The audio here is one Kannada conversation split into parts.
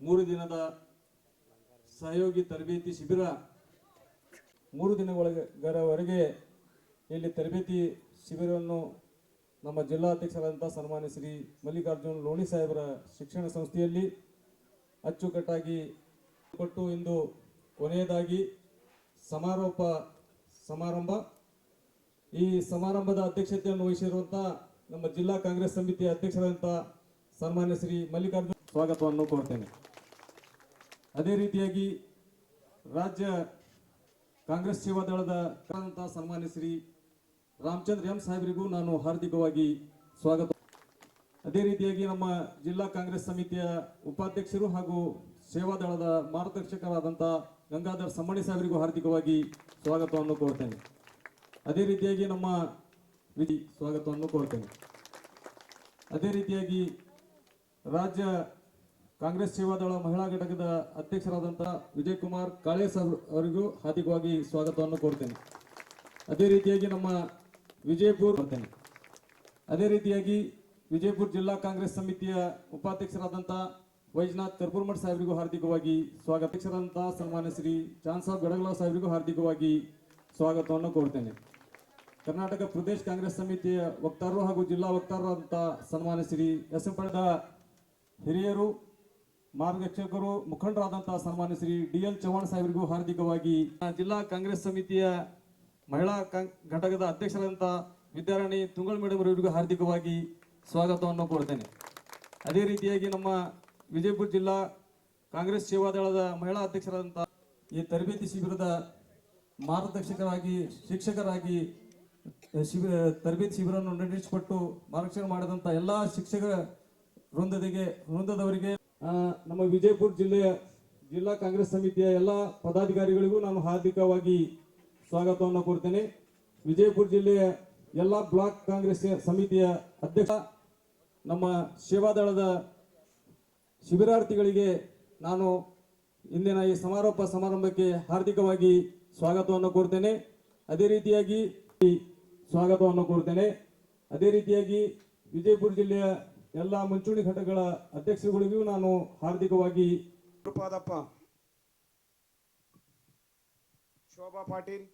3 ದಿನದ ಸಹಯೋಗಿ ತರಬೇತಿ ಶಿಬಿರ 3 ದಿನಗಳವರೆಗೆ ಇಲ್ಲಿ ತರಬೇತಿ ಶಿಬಿರವನ್ನು ನಮ್ಮ ಜಿಲ್ಲಾಧ್ಯಕ್ಷರಾದಂಥ ಸನ್ಮಾನ್ಯ ಶ್ರೀ ಮಲ್ಲಿಕಾರ್ಜುನ್ ಲೋಣಿ ಸಾಹೇಬರ ಶಿಕ್ಷಣ ಸಂಸ್ಥೆಯಲ್ಲಿ ಅಚ್ಚುಕಟ್ಟಾಗಿ ಕೊಟ್ಟು ಇಂದು ಕೊನೆಯದಾಗಿ ಸಮಾರೋಪ ಸಮಾರಂಭ. ಈ ಸಮಾರಂಭದ ಅಧ್ಯಕ್ಷತೆಯನ್ನು ವಹಿಸಿರುವಂಥ ನಮ್ಮ ಜಿಲ್ಲಾ ಕಾಂಗ್ರೆಸ್ ಸಮಿತಿಯ ಅಧ್ಯಕ್ಷರಾದಂಥ ಸನ್ಮಾನ್ಯ ಶ್ರೀ ಮಲ್ಲಿಕಾರ್ಜುನ್ ಸ್ವಾಗತವನ್ನು ಕೋರ್ತೇನೆ. ಅದೇ ರೀತಿಯಾಗಿ ರಾಜ್ಯ ಕಾಂಗ್ರೆಸ್ ಸೇವಾ ದಳದ ಸನ್ಮಾನ್ಯ ಶ್ರೀ ರಾಮಚಂದ್ರ ಎಂ ಸಾಹೇಬರಿಗೂ ನಾನು ಹಾರ್ದಿಕವಾಗಿ ಸ್ವಾಗತ. ಅದೇ ರೀತಿಯಾಗಿ ನಮ್ಮ ಜಿಲ್ಲಾ ಕಾಂಗ್ರೆಸ್ ಸಮಿತಿಯ ಉಪಾಧ್ಯಕ್ಷರು ಹಾಗೂ ಸೇವಾ ದಳದ ಮಾರ್ಗದರ್ಶಕರಾದಂಥ ಗಂಗಾಧರ್ ಸಮ್ಮಣಿ ಸಾಹೇಬರಿಗೂ ಹಾರ್ದಿಕವಾಗಿ ಸ್ವಾಗತವನ್ನು ಕೋರ್ತೇನೆ. ಅದೇ ರೀತಿಯಾಗಿ ನಮ್ಮ ಸ್ವಾಗತವನ್ನು ಕೋರ್ತೇನೆ. ಅದೇ ರೀತಿಯಾಗಿ ರಾಜ್ಯ ಕಾಂಗ್ರೆಸ್ ಸೇವಾದಳ ಮಹಿಳಾ ಘಟಕದ ಅಧ್ಯಕ್ಷರಾದಂಥ ವಿಜಯ್ ಕುಮಾರ್ ಕಾಳೆ ಸಾಹೇಬ್ ಅವರಿಗೂ ಹಾರ್ದಿಕವಾಗಿ ಸ್ವಾಗತವನ್ನು ಕೋರ್ತೇನೆ. ಅದೇ ರೀತಿಯಾಗಿ ನಮ್ಮ ವಿಜಯಪುರ ಬರ್ತೇನೆ. ಅದೇ ರೀತಿಯಾಗಿ ವಿಜಯಪುರ ಜಿಲ್ಲಾ ಕಾಂಗ್ರೆಸ್ ಸಮಿತಿಯ ಉಪಾಧ್ಯಕ್ಷರಾದಂಥ ವೈಜನಾಥ್ ಕರ್ಪೂರ್ಮಠ್ ಸಾಹೇಬರಿಗೂ ಹಾರ್ದಿಕವಾಗಿ ಸ್ವಾಗತ. ಅಧ್ಯಕ್ಷರಾದಂಥ ಸನ್ಮಾನ್ಯ ಶ್ರೀ ಚಾಂದ್ ಸಾಬ್ ಗಡಗಲ ಸಾಹೇಬರಿಗೂ ಹಾರ್ದಿಕವಾಗಿ ಸ್ವಾಗತವನ್ನು ಕೋರ್ತೇನೆ. ಕರ್ನಾಟಕ ಪ್ರದೇಶ ಕಾಂಗ್ರೆಸ್ ಸಮಿತಿಯ ವಕ್ತಾರರು ಹಾಗೂ ಜಿಲ್ಲಾ ವಕ್ತಾರರಾದಂಥ ಸನ್ಮಾನ್ಯ ಶ್ರೀ ಎಸ್ ಎಂ ಪಡೆದ ಹಿರಿಯರು ಮಾರ್ಗದರ್ಶಕರು ಮುಖಂಡರಾದಂತಹ ಸನ್ಮಾನ್ಯ ಶ್ರೀ ಡಿ.ಎಲ್. ಚವ್ಹಾಣ್ ಸಾಹೇಬರಿಗೂ ಹಾರ್ದಿಕವಾಗಿ, ಜಿಲ್ಲಾ ಕಾಂಗ್ರೆಸ್ ಸಮಿತಿಯ ಮಹಿಳಾ ಘಟಕದ ಅಧ್ಯಕ್ಷರಾದಂಥ ವಿದ್ಯಾರಾಣಿ ತುಂಗಳ ಮೇಡಮ್ ಅವರಿಗೂ ಹಾರ್ದಿಕವಾಗಿ ಸ್ವಾಗತವನ್ನು ಕೋರ್ತೇನೆ. ಅದೇ ರೀತಿಯಾಗಿ ನಮ್ಮ ವಿಜಯಪುರ ಜಿಲ್ಲಾ ಕಾಂಗ್ರೆಸ್ ಸೇವಾದಳದ ಮಹಿಳಾ ಅಧ್ಯಕ್ಷರಾದಂಥ ಈ ತರಬೇತಿ ಶಿಬಿರದ ಮಾರ್ಗದರ್ಶಕರಾಗಿ ಶಿಕ್ಷಕರಾಗಿ ತರಬೇತಿ ಶಿಬಿರವನ್ನು ನಡೆಸಿಕೊಟ್ಟು ಮಾರ್ಗದರ್ಶನ ಮಾಡಿದಂಥ ಎಲ್ಲ ಶಿಕ್ಷಕ ವೃಂದದವರಿಗೆ ನಮ್ಮ ವಿಜಯಪುರ ಜಿಲ್ಲಾ ಕಾಂಗ್ರೆಸ್ ಸಮಿತಿಯ ಎಲ್ಲ ಪದಾಧಿಕಾರಿಗಳಿಗೂ ನಾನು ಹಾರ್ದಿಕವಾಗಿ ಸ್ವಾಗತವನ್ನು ಕೋರ್ತೇನೆ. ವಿಜಯಪುರ ಜಿಲ್ಲೆಯ ಎಲ್ಲ ಬ್ಲಾಕ್ ಕಾಂಗ್ರೆಸ್ ಸಮಿತಿಯ ಅಧ್ಯಕ್ಷ ನಮ್ಮ ಸೇವಾದಳದ ಶಿಬಿರಾರ್ಥಿಗಳಿಗೆ ನಾನು ಇಂದಿನ ಈ ಸಮಾರೋಪ ಸಮಾರಂಭಕ್ಕೆ ಹಾರ್ದಿಕವಾಗಿ ಸ್ವಾಗತವನ್ನು ಕೋರ್ತೇನೆ. ಅದೇ ರೀತಿಯಾಗಿ ಸ್ವಾಗತವನ್ನು ಕೋರ್ತೇನೆ. ಅದೇ ರೀತಿಯಾಗಿ ವಿಜಯಪುರ ಜಿಲ್ಲೆಯ ಎಲ್ಲ ಮುಂಚೂಣಿ ಘಟಕಗಳ ಅಧ್ಯಕ್ಷರುಗಳಿಗೂ ನಾನು ಹಾರ್ದಿಕವಾಗಿ ಗುರುಪಾದಪ್ಪ, ಶೋಭಾ ಪಾಟೀಲ್,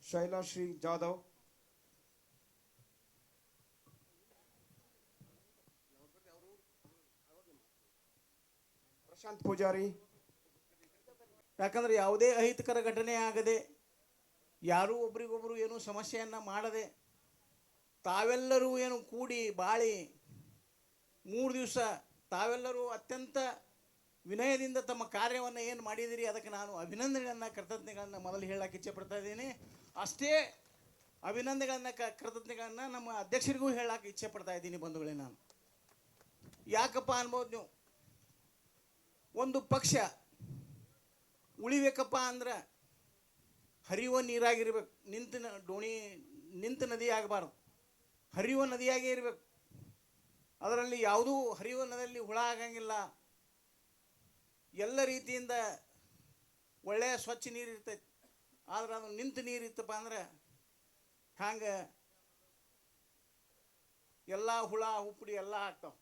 ಶೈಲಾಶ್ರೀ ಜಾಧವ್, ಪ್ರಶಾಂತ್ ಪೂಜಾರಿ. ಯಾಕಂದ್ರೆ ಯಾವುದೇ ಅಹಿತಕರ ಘಟನೆ ಆಗದೆ, ಯಾರೂ ಒಬ್ರಿಗೊಬ್ರು ಏನು ಸಮಸ್ಯೆಯನ್ನ ಮಾಡದೆ, ತಾವೆಲ್ಲರೂ ಏನು ಕೂಡಿ ಬಾಳಿ 3 ದಿವಸ ತಾವೆಲ್ಲರೂ ಅತ್ಯಂತ ವಿನಯದಿಂದ ತಮ್ಮ ಕಾರ್ಯವನ್ನು ಏನು ಮಾಡಿದಿರಿ ಅದಕ್ಕೆ ನಾನು ಅಭಿನಂದನೆಗಳನ್ನು ಕೃತಜ್ಞತೆಗಳನ್ನು ಮೊದಲು ಹೇಳಕ್ಕೆ ಇಚ್ಛೆ ಪಡ್ತಾ ಇದ್ದೀನಿ. ಅಷ್ಟೇ ಅಭಿನಂದನೆಗಳನ್ನು ಕೃತಜ್ಞತೆಗಳನ್ನು ನಮ್ಮ ಅಧ್ಯಕ್ಷರಿಗೂ ಹೇಳಕ್ಕೆ ಇಚ್ಛೆ ಪಡ್ತಾ ಇದ್ದೀನಿ ಬಂಧುಗಳೇ. ನಾನು ಯಾಕಪ್ಪ ಅನ್ಬೋದು, ನೀವು ಒಂದು ಪಕ್ಷ ಉಳಿಬೇಕಪ್ಪ ಅಂದ್ರೆ ಹರಿಯುವ ನೀರಾಗಿರ್ಬೇಕು, ನಿಂತ ನದಿ ಆಗಬಾರ್ದು, ಹರಿಯುವ ನದಿಯಾಗೇ ಇರಬೇಕು. ಅದರಲ್ಲಿ ಯಾವುದೂ ಹರಿಯುವ ನದಿಯಲ್ಲಿ ಹುಳ ಆಗಂಗಿಲ್ಲ. ಎಲ್ಲ ರೀತಿಯಿಂದ ಒಳ್ಳೆಯ ಸ್ವಚ್ಛ ನೀರು ಇರ್ತೈತಿ. ಆದ್ರೆ ಅದು ನಿಂತ ನೀರು ಇತ್ತಪ್ಪ ಅಂದ್ರೆ ಹಂಗೆ ಎಲ್ಲ ಹುಳ ಉಪ್ಪುಡಿ ಎಲ್ಲ ಆಗ್ತಾವ.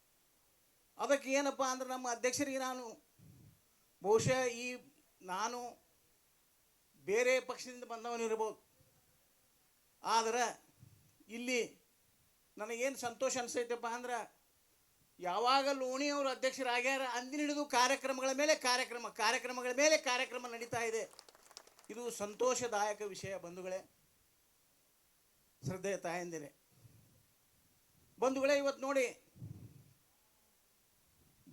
ಅದಕ್ಕೆ ಏನಪ್ಪ ಅಂದ್ರೆ ನಮ್ಮ ಅಧ್ಯಕ್ಷರಿಗೆ ನಾನು ಬಹುಶಃ ನಾನು ಬೇರೆ ಪಕ್ಷದಿಂದ ಬಂದವನಿರ್ಬೋದು, ಆದರೆ ಇಲ್ಲಿ ನನಗೇನು ಸಂತೋಷ ಅನಿಸೈತಪ್ಪ ಅಂದ್ರೆ ಯಾವಾಗ ಲೋಣಿಯವರು ಅಧ್ಯಕ್ಷರಾಗ್ಯಾರ ಅಂದಿನ ಹಿಡಿದು ಕಾರ್ಯಕ್ರಮಗಳ ಮೇಲೆ ಕಾರ್ಯಕ್ರಮ ನಡೀತಾ ಇದೆ. ಇದು ಸಂತೋಷದಾಯಕ ವಿಷಯ ಬಂಧುಗಳೇ, ಶ್ರದ್ಧೆಯ ತಾಯಂದಿರೇ. ಬಂಧುಗಳೇ, ಇವತ್ತು ನೋಡಿ,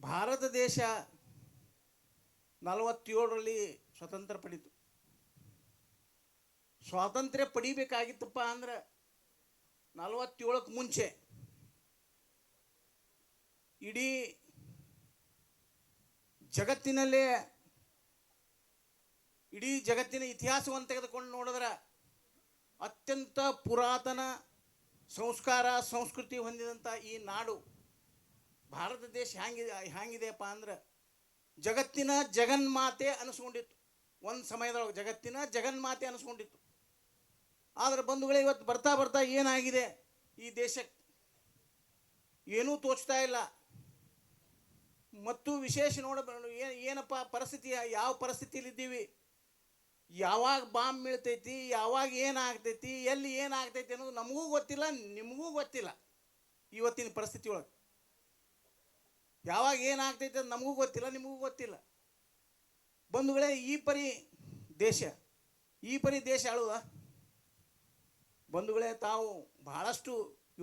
ಭಾರತ ದೇಶ 47ರಲ್ಲಿ ಸ್ವತಂತ್ರ ಪಡೀತು. ಸ್ವಾತಂತ್ರ್ಯ ಪಡಿಬೇಕಾಗಿತ್ತಪ್ಪ ಅಂದ್ರೆ 47ಕ್ಕೆ ಮುಂಚೆ ಇಡೀ ಜಗತ್ತಿನ ಇತಿಹಾಸವನ್ನು ತೆಗೆದುಕೊಂಡು ನೋಡಿದ್ರೆ ಅತ್ಯಂತ ಪುರಾತನ ಸಂಸ್ಕಾರ ಸಂಸ್ಕೃತಿ ಹೊಂದಿದಂಥ ಈ ನಾಡು ಭಾರತ ದೇಶ ಹ್ಯಾಂಗಿದೆಯಪ್ಪ ಅಂದ್ರೆ ಜಗತ್ತಿನ ಜಗನ್ಮಾತೆ ಅನಿಸ್ಕೊಂಡಿತ್ತು. ಒಂದು ಸಮಯದೊಳಗೆ ಜಗತ್ತಿನ ಜಗನ್ಮಾತೆ ಅನಿಸ್ಕೊಂಡಿತ್ತು. ಆದರೆ ಬಂಧುಗಳೇ, ಇವತ್ತು ಬರ್ತಾ ಬರ್ತಾ ಏನಾಗಿದೆ ಈ ದೇಶಕ್ಕೆ ಏನೂ ತೋಚ್ತಾ ಇಲ್ಲ. ಮತ್ತು ವಿಶೇಷ ಏನಪ್ಪ ಪರಿಸ್ಥಿತಿ, ಯಾವ ಪರಿಸ್ಥಿತಿಯಲ್ಲಿದ್ದೀವಿ, ಯಾವಾಗ ಬಾಂಬ್ ಬೀಳ್ತೈತಿ, ಯಾವಾಗ ಏನಾಗ್ತೈತಿ, ಎಲ್ಲಿ ಏನಾಗ್ತೈತಿ ಅನ್ನೋದು ನಮಗೂ ಗೊತ್ತಿಲ್ಲ, ನಿಮಗೂ ಗೊತ್ತಿಲ್ಲ. ಇವತ್ತಿನ ಪರಿಸ್ಥಿತಿ ಒಳಗೆ ಯಾವಾಗ ಏನಾಗ್ತೈತೆ ಅದು ನಮಗೂ ಗೊತ್ತಿಲ್ಲ, ನಿಮಗೂ ಗೊತ್ತಿಲ್ಲ. ಬಂಧುಗಳೇ, ಈ ಪರಿ ದೇಶ ಆಳುವ ಬಂಧುಗಳೇ, ತಾವು ಬಹಳಷ್ಟು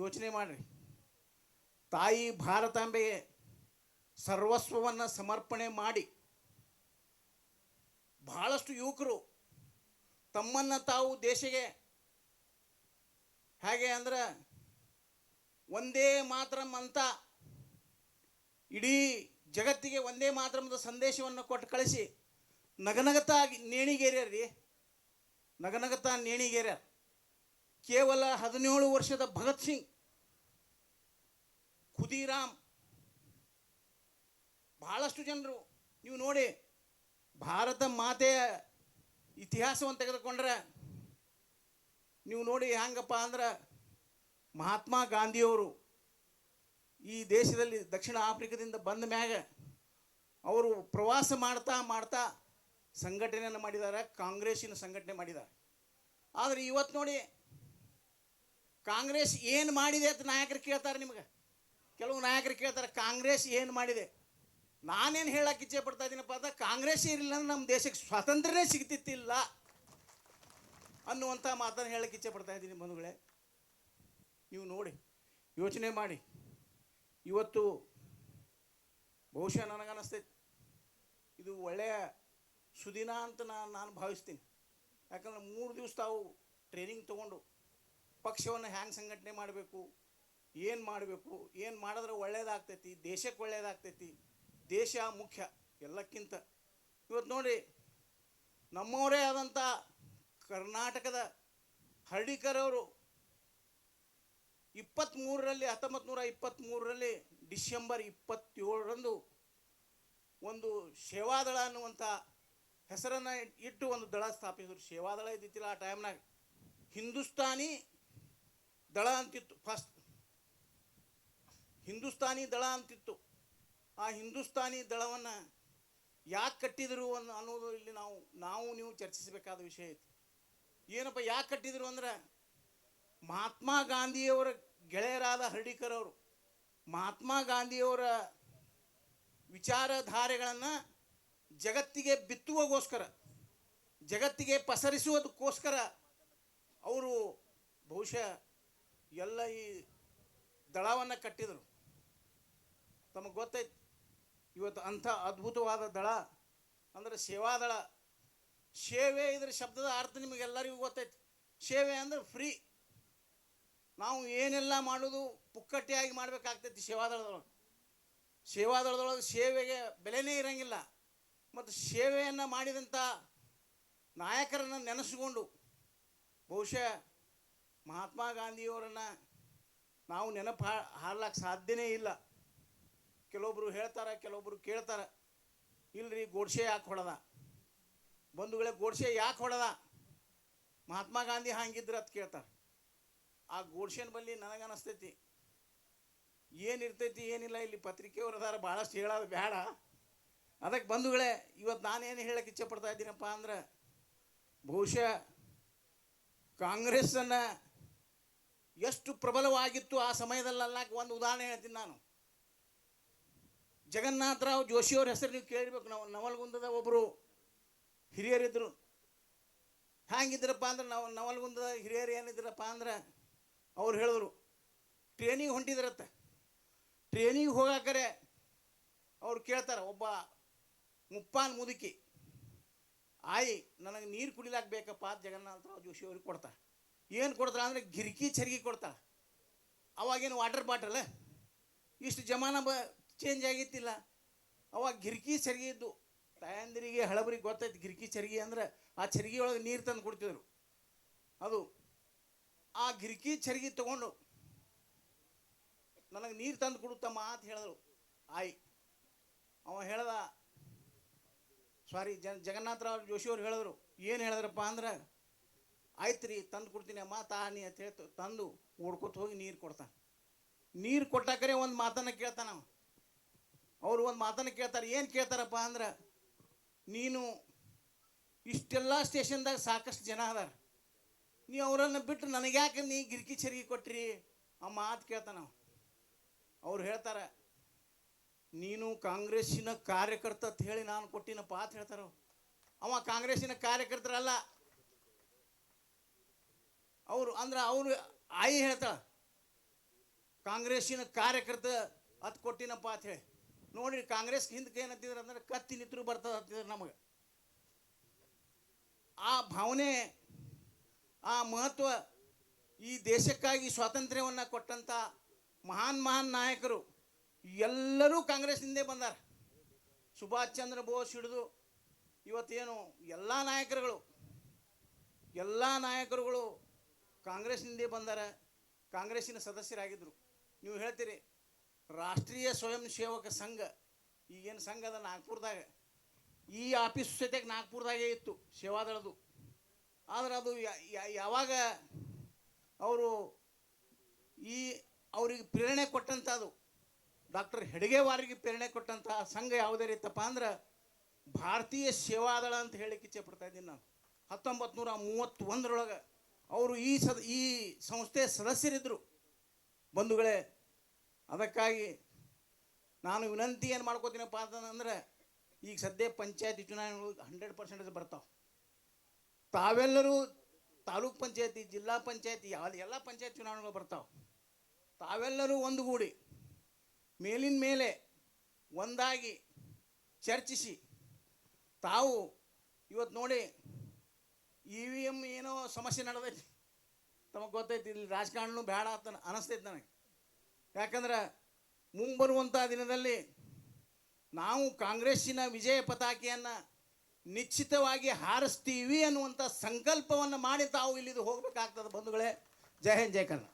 ಯೋಚನೆ ಮಾಡಿರಿ. ತಾಯಿ ಭಾರತಾಂಬೆಗೆ ಸರ್ವಸ್ವವನ್ನು ಸಮರ್ಪಣೆ ಮಾಡಿ ಬಹಳಷ್ಟು ಯುವಕರು ತಮ್ಮನ್ನು ತಾವು ದೇಶಕ್ಕೆ ಹೇಗೆ ಅಂದ್ರೆ ಒಂದೇ ಮಾತರಂ ಅಂತ ಇಡೀ ಜಗತ್ತಿಗೆ ಒಂದೇ ಮಾತರಮದ ಸಂದೇಶವನ್ನು ಕೊಟ್ಟು ಕಳಿಸಿ ನಗನಗತಾ ನೇಣಿಗೇರ್ಯಾರ್ರಿ. ನಗನಗತಾ ನೇಣಿಗೇರ್ಯಾರ. ಕೇವಲ 17 ವರ್ಷದ ಭಗತ್ ಸಿಂಗ್, ಖುದೀರಾಮ್, ಬಹಳಷ್ಟು ಜನರು ನೀವು ನೋಡಿ, ಭಾರತ ಮಾತೆಯ ಇತಿಹಾಸವನ್ನು ತೆಗೆದುಕೊಂಡ್ರೆ ನೀವು ನೋಡಿ ಹೆಂಗಪ್ಪ ಅಂದ್ರೆ ಮಹಾತ್ಮ ಗಾಂಧಿಯವರು ಈ ದೇಶದಲ್ಲಿ ದಕ್ಷಿಣ ಆಫ್ರಿಕಾದಿಂದ ಬಂದ ಮ್ಯಾಗ ಅವರು ಪ್ರವಾಸ ಮಾಡ್ತಾ ಸಂಘಟನೆಯನ್ನು ಮಾಡಿದ್ದಾರೆ, ಕಾಂಗ್ರೆಸ್ಸಿನ ಸಂಘಟನೆ ಮಾಡಿದ್ದಾರೆ. ಆದರೆ ಇವತ್ತು ನೋಡಿ ಕಾಂಗ್ರೆಸ್ ಏನು ಮಾಡಿದೆ ಅಂತ ನಾಯಕರು ಕೇಳ್ತಾರೆ. ನಿಮಗೆ ಕೆಲವು ನಾಯಕರು ಕೇಳ್ತಾರೆ ಕಾಂಗ್ರೆಸ್ ಏನು ಮಾಡಿದೆ. ನಾನೇನು ಹೇಳಕ್ಕೆ ಇಚ್ಛೆ ಪಡ್ತಾ ಇದ್ದೀನಪ್ಪ ಅಂದ್ರೆ ಕಾಂಗ್ರೆಸ್ ಇರಲಿಲ್ಲ ಅಂದ್ರೆ ನಮ್ಮ ದೇಶಕ್ಕೆ ಸ್ವಾತಂತ್ರ್ಯನೇ ಸಿಗ್ತಿತ್ತಿಲ್ಲ ಅನ್ನುವಂಥ ಮಾತನ್ನು ಹೇಳಕ್ಕೆ ಇಚ್ಛೆ ಪಡ್ತಾ ಇದ್ದೀನಿ. ಬಂಧುಗಳೇ, ನೀವು ನೋಡಿ ಯೋಚನೆ ಮಾಡಿ. ಇವತ್ತು ಬಹುಶಃ ನನಗನ್ನಿಸ್ತೈತಿ ಇದು ಒಳ್ಳೆಯ ಸುದಿನ ಅಂತ ನಾನು ಭಾವಿಸ್ತೀನಿ. ಯಾಕಂದ್ರೆ 3 ದಿವಸ ತಾವು ಟ್ರೈನಿಂಗ್ ತೊಗೊಂಡು ಪಕ್ಷವನ್ನು ಹ್ಯಾಂಗೆ ಸಂಘಟನೆ ಮಾಡಬೇಕು, ಏನು ಮಾಡಬೇಕು, ಏನು ಮಾಡಿದ್ರೆ ಒಳ್ಳೇದಾಗ್ತೈತಿ, ದೇಶಕ್ಕೆ ಒಳ್ಳೇದಾಗ್ತೈತಿ, ದೇಶ ಮುಖ್ಯ ಎಲ್ಲಕ್ಕಿಂತ. ಇವತ್ತು ನೋಡಿ ನಮ್ಮವರೇ ಆದಂಥ ಕರ್ನಾಟಕದ ಹರ್ಡಿಕರ್ ಅವರು 1923ರಲ್ಲಿ ಡಿಸೆಂಬರ್ 27ರಂದು ಒಂದು ಸೇವಾದಳ ಅನ್ನುವಂಥ ಹೆಸರನ್ನು ಇಟ್ಟು ಒಂದು ದಳ ಸ್ಥಾಪಿಸಿದ್ರು. ಸೇವಾದಳ ಇದ್ದಿತ್ತಿಲ್ಲ ಆ ಟೈಮ್ನಾಗ, ಹಿಂದೂಸ್ತಾನಿ ದಳ ಅಂತಿತ್ತು. ಫಸ್ಟ್ ಹಿಂದೂಸ್ತಾನಿ ದಳ ಅಂತಿತ್ತು. ಆ ಹಿಂದೂಸ್ತಾನಿ ದಳವನ್ನು ಯಾಕೆ ಕಟ್ಟಿದರು ಅನ್ನೋದು ಇಲ್ಲಿ ನಾವು ನೀವು ಚರ್ಚಿಸಬೇಕಾದ ವಿಷಯ ಐತಿ. ಏನಪ್ಪ ಯಾಕೆ ಕಟ್ಟಿದರು ಅಂದ್ರೆ ಮಹಾತ್ಮ ಗಾಂಧಿಯವರ ಗೆಳೆಯರಾದ ಹರ್ಡಿಕರ್ ಅವರು ಮಹಾತ್ಮ ಗಾಂಧಿಯವರ ವಿಚಾರಧಾರೆಗಳನ್ನು ಜಗತ್ತಿಗೆ ಬಿತ್ತುವಗೋಸ್ಕರ, ಜಗತ್ತಿಗೆ ಪಸರಿಸುವುದಕ್ಕೋಸ್ಕರ ಅವರು ಬಹುಶಃ ಎಲ್ಲ ಈ ದಳವನ್ನು ಕಟ್ಟಿದರು. ತಮಗೆ ಗೊತ್ತೈತಿ ಇವತ್ತು ಅಂಥ ಅದ್ಭುತವಾದ ದಳ ಅಂದರೆ ಸೇವಾದಳ. ಸೇವೆ ಇದರ ಶಬ್ದದ ಅರ್ಥ ನಿಮಗೆಲ್ಲರಿಗೂ ಗೊತ್ತೈತಿ. ಸೇವೆ ಅಂದರೆ ಫ್ರೀ. ನಾವು ಏನೆಲ್ಲ ಮಾಡೋದು ಪುಕ್ಕಟ್ಟೆಯಾಗಿ ಮಾಡಬೇಕಾಗ್ತೈತಿ ಸೇವಾದಳದೊಳಗೆ ಸೇವೆಗೆ ಬೆಲೆನೇ ಇರೋಂಗಿಲ್ಲ. ಮತ್ತು ಸೇವೆಯನ್ನು ಮಾಡಿದಂಥ ನಾಯಕರನ್ನು ನೆನೆಸಿಕೊಂಡು ಬಹುಶಃ ಮಹಾತ್ಮ ಗಾಂಧಿಯವರನ್ನು ನಾವು ನೆನಪು ಹಾರ್ಲಿಕ್ಕೆ ಸಾಧ್ಯನೇ ಇಲ್ಲ. ಕೆಲವೊಬ್ಬರು ಹೇಳ್ತಾರೆ, ಕೆಲವೊಬ್ಬರು ಕೇಳ್ತಾರೆ, ಇಲ್ರಿ ಗೋಡ್ಸೆ ಯಾಕೆ ಹೊಡೆದ. ಬಂಧುಗಳೇ, ಗೋಡ್ಸೆ ಯಾಕೆ ಹೊಡೆದ, ಮಹಾತ್ಮ ಗಾಂಧಿ ಹಂಗಿದ್ರೆ ಅಂತ ಕೇಳ್ತಾರೆ. ಆ ಗೋಡ್ಸೆನ ಬಲ್ಲಿ ನನಗನ್ನಿಸ್ತೈತಿ ಏನಿರ್ತೈತಿ ಏನಿಲ್ಲ. ಇಲ್ಲಿ ಪತ್ರಿಕೆಯವರು ಅದಾರ, ಭಾಳಷ್ಟು ಹೇಳೋದು ಬೇಡ. ಅದಕ್ಕೆ ಬಂಧುಗಳೇ, ಇವತ್ತು ನಾನೇನು ಹೇಳಕ್ಕೆ ಇಚ್ಛೆ ಪಡ್ತಾ ಇದ್ದೀನಪ್ಪ ಅಂದ್ರೆ ಬಹುಶಃ ಕಾಂಗ್ರೆಸ್ಸನ್ನು ಎಷ್ಟು ಪ್ರಬಲವಾಗಿತ್ತು ಆ ಸಮಯದಲ್ಲ. ಒಂದು ಉದಾಹರಣೆ ಹೇಳ್ತೀನಿ ನಾನು. ಜಗನ್ನಾಥರಾವ್ ಜೋಶಿಯವ್ರ ಹೆಸರು ನೀವು ಕೇಳಿರ್ಬೇಕು. ನವಲಗುಂದದ ಒಬ್ಬರು ಹಿರಿಯರಿದ್ದರು. ಹ್ಯಾಂಗಿದ್ರಪ್ಪ ಅಂದ್ರೆ ನವಲಗುಂದದ ಹಿರಿಯರು ಏನಿದ್ರಪ್ಪ ಅಂದ್ರೆ ಅವ್ರು ಹೇಳಿದ್ರು, ಟ್ರೈನಿಗೆ ಹೊಂಟಿದ್ರತ್ತ. ಟ್ರೈನಿಗೆ ಹೋಗಾಕರೆ ಅವ್ರು ಕೇಳ್ತಾರೆ, ಒಬ್ಬ ಮುಪ್ಪಾನ್ ಮುದುಕಿ ಆಯಿ ನನಗೆ ನೀರು ಕುಡಿಲಾಕ ಬೇಕಪ್ಪ ಅಂತ ಜಗನ್ನಾಥರಾವ್ ಜೋಶಿ ಅವ್ರಿಗೆ ಕೊಡ್ತಾರೆ. ಏನು ಕೊಡ್ತಾರೆ ಅಂದರೆ ಗಿರ್ಕಿ ಚರ್ಗಿ ಕೊಡ್ತಾರೆ. ಅವಾಗೇನು ವಾಟರ್ ಬಾಟಲ್, ಇಷ್ಟು ಜಮಾನ ಚೇಂಜ್ ಆಗಿತ್ತಿಲ್ಲ. ಅವಾಗ ಗಿರ್ಕಿ ಚರ್ಗಿ ಇದ್ದು. ತಾಯಂದಿರಿಗೆ ಹಳಬರಿಗೆ ಗೊತ್ತೈತಿ ಗಿರ್ಕಿ ಚರ್ಗಿ ಅಂದ್ರೆ ಆ ಚರ್ಗಿ ಒಳಗೆ ನೀರು ತಂದು ಕೊಡ್ತಿದ್ರು. ಅದು ಆ ಗಿರ್ಕಿ ಚರ್ಗಿ ತೊಗೊಂಡು ನನಗೆ ನೀರು ತಂದು ಕೊಡುತ್ತಮ್ಮ ಅಂತ ಹೇಳಿದ್ರು ಆಯಿ. ಅವ ಹೇಳ್ದ, ಸಾರಿ ಜಗನ್ನಾಥರಾವ್ ಜೋಶಿ ಅವ್ರು ಹೇಳಿದ್ರು, ಏನು ಹೇಳಿದ್ರಪ್ಪ ಅಂದ್ರೆ, ಆಯ್ತು ರೀ ತಂದು ಕೊಡ್ತೀನಿ ಅಮ್ಮ ತಾನಿ ಅಂತ ಹೇಳ್ತು. ತಂದು ಓಡ್ಕೊತ ಹೋಗಿ ನೀರು ಕೊಡ್ತಾನೆ. ನೀರು ಕೊಟ್ಟಾಕರೆ ಒಂದು ಮಾತನ್ನು ಕೇಳ್ತಾನ. ಅವರು ಒಂದು ಮಾತನ್ನು ಕೇಳ್ತಾರೆ. ಏನು ಕೇಳ್ತಾರಪ್ಪ ಅಂದ್ರೆ, ನೀನು ಇಷ್ಟೆಲ್ಲ ಸ್ಟೇಷನ್ದಾಗ ಸಾಕಷ್ಟು ಜನ ಅದಾರ, ನೀ ಅವರನ್ನು ಬಿಟ್ಟು ನನಗೆ ಯಾಕೆ ನೀ ಗಿರ್ಕಿ ಚರಿಗೆ ಕೊಟ್ರಿ ಆ ಮಾತು ಕೇಳ್ತಾನ. ಅವ್ರು ಹೇಳ್ತಾರೆ, ನೀನು ಕಾಂಗ್ರೆಸ್ಸಿನ ಕಾರ್ಯಕರ್ತ ಅಂತ ಹೇಳಿ ನಾನು ಕೊಟ್ಟಿನಪ್ಪ ಅಂತ ಹೇಳ್ತಾರ. ಅವ ಕಾಂಗ್ರೆಸ್ಸಿನ ಕಾರ್ಯಕರ್ತರಲ್ಲ ಅವರು. ಅಂದ್ರೆ ಅವರು ಆಯಿ ಹೇಳ್ತಾಳ, ಕಾಂಗ್ರೆಸ್ಸಿನ ಕಾರ್ಯಕರ್ತ ಅದು ಕೊಟ್ಟಿನಪ್ಪ ಅಂತ ಹೇಳಿ. ನೋಡ್ರಿ, ಕಾಂಗ್ರೆಸ್ ಹಿಂದಕ್ಕೆ ಏನಂತಿದ್ರು ಅಂದ್ರೆ ಕತ್ತಿ ನಿತ್ರು ಬರ್ತದೆ ಅಂತಿದ್ರು ನಮಗೆ. ಆ ಭಾವನೆ, ಆ ಮಹತ್ವ, ಈ ದೇಶಕ್ಕಾಗಿ ಸ್ವಾತಂತ್ರ್ಯವನ್ನು ಕೊಟ್ಟಂಥ ಮಹಾನ್ ನಾಯಕರು ಎಲ್ಲರೂ ಕಾಂಗ್ರೆಸ್ನಿಂದೇ ಬಂದಾರ. ಸುಭಾಷ್ ಚಂದ್ರ ಬೋಸ್ ಹಿಡಿದು ಇವತ್ತೇನು ಎಲ್ಲ ನಾಯಕರುಗಳು ಕಾಂಗ್ರೆಸ್ನಿಂದೇ ಬಂದಾರ, ಕಾಂಗ್ರೆಸ್ಸಿನ ಸದಸ್ಯರಾಗಿದ್ದರು. ನೀವು ಹೇಳ್ತೀರಿ ರಾಷ್ಟ್ರೀಯ ಸ್ವಯಂ ಸೇವಕ ಸಂಘ, ಈಗೇನು ಸಂಘ ಅದ ನಾಗ್ಪುರದಾಗ, ಈ ಆಫೀಸ್ ಸದ್ಯಕ್ಕೆ ನಾಗ್ಪುರದಾಗೇ ಇತ್ತು ಸೇವಾದಳದು. ಆದರೆ ಅದು ಯಾವಾಗ ಅವರು ಅವ್ರಿಗೆ ಪ್ರೇರಣೆ ಕೊಟ್ಟಂಥದ್ದು, ಡಾಕ್ಟರ್ ಹೆಡ್ಗೇವಾರಿಗೆ ಪ್ರೇರಣೆ ಕೊಟ್ಟಂಥ ಸಂಘ ಯಾವುದೇ ರೀತಪ್ಪ ಅಂದ್ರೆ ಭಾರತೀಯ ಸೇವಾದಳ ಅಂತ ಹೇಳಿಕ್ಕೆ ಇಚ್ಛೆ ಪಡ್ತಾ ಇದ್ದೀನಿ ನಾನು. 1931 ಅವರು ಈ ಸಂಸ್ಥೆಯ ಸದಸ್ಯರಿದ್ದರು ಬಂಧುಗಳೇ. ಅದಕ್ಕಾಗಿ ನಾನು ವಿನಂತಿ ಏನು ಮಾಡ್ಕೋತೀನಪ್ಪ ಅಂತಂದ್ರೆ, ಈಗ ಸದ್ಯ ಪಂಚಾಯತಿ ಚುನಾವಣೆಗಳು 100% ಬರ್ತಾವೆ. ತಾವೆಲ್ಲರೂ ತಾಲೂಕ್ ಪಂಚಾಯತಿ, ಜಿಲ್ಲಾ ಪಂಚಾಯತಿ, ಎಲ್ಲ ಪಂಚಾಯತ್ ಚುನಾವಣೆಗಳು ಬರ್ತಾವೆ. ತಾವೆಲ್ಲರೂ ಒಂದುಗೂಡಿ ಮೇಲಿನ ಮೇಲೆ ಒಂದಾಗಿ ಚರ್ಚಿಸಿ, ತಾವು ಇವತ್ತು ನೋಡಿ EVM ಏನೋ ಸಮಸ್ಯೆ ನಡೆದೈತಿ, ತಮಗೆ ಗೊತ್ತೈತಿ. ಇಲ್ಲಿ ರಾಜಕಾರಣನೂ ಬೇಡ ಅಂತ ಅನಿಸ್ತೈತಿ ನನಗೆ. ಯಾಕಂದ್ರೆ ಮುಂಬರುವಂಥ ದಿನದಲ್ಲಿ ನಾವು ಕಾಂಗ್ರೆಸ್ಸಿನ ವಿಜಯ ಪತಾಕೆಯನ್ನು ನಿಶ್ಚಿತವಾಗಿ ಹಾರಿಸ್ತೀವಿ ಅನ್ನುವಂಥ ಸಂಕಲ್ಪವನ್ನು ಮಾಡಿ ತಾವು ಇಲ್ಲಿದು ಹೋಗಬೇಕಾಗ್ತದೆ ಬಂಧುಗಳೇ. ಜೈ ಹಿಂದ್, ಜೈ ಕನ್ನಡ.